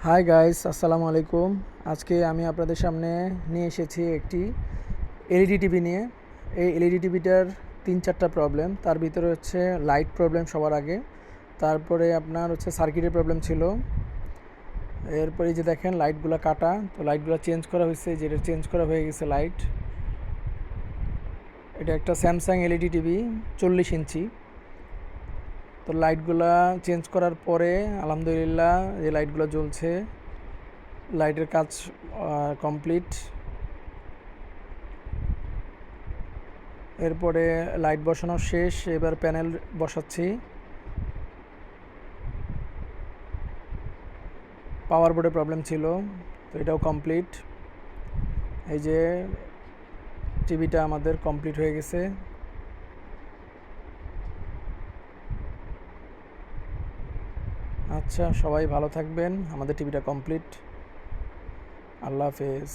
Hi guys, আসসালামু আলাইকুম। আজকে আমি আপনাদের সামনে নিয়ে এসেছি একটি এলইডি টিভি নিয়ে। এই এলইডি টিভিটার 3-4টা প্রবলেম। তার ভিতরে হচ্ছে লাইট প্রবলেম সবার আগে, তারপরে আপনার হচ্ছে সার্কিটের প্রবলেম ছিল। এরপরে যে দেখেন লাইটগুলো কাটা, তো লাইটগুলো চেঞ্জ করা হয়েছে, যেটা চেঞ্জ করা হয়ে গেছে লাইট। এটা একটা স্যামসাং এলইডি টিভি 40 ইঞ্চি। তো লাইটগুলা চেঞ্জ করার পরে আলহামদুলিল্লাহ যে লাইটগুলো জ্বলছে, লাইটের কাজ কমপ্লিট। এরপরে লাইট বসানো শেষ, এবার প্যানেল বসাচ্ছি। পাওয়ার বোর্ডে প্রবলেম ছিল, তো এটাও কমপ্লিট। এই যে টিভিটা আমাদের কমপ্লিট হয়ে গেছে। আচ্ছা, সবাই ভালো থাকবেন। আমাদের টিভিটা কমপ্লিট। আল্লাহ হাফেজ।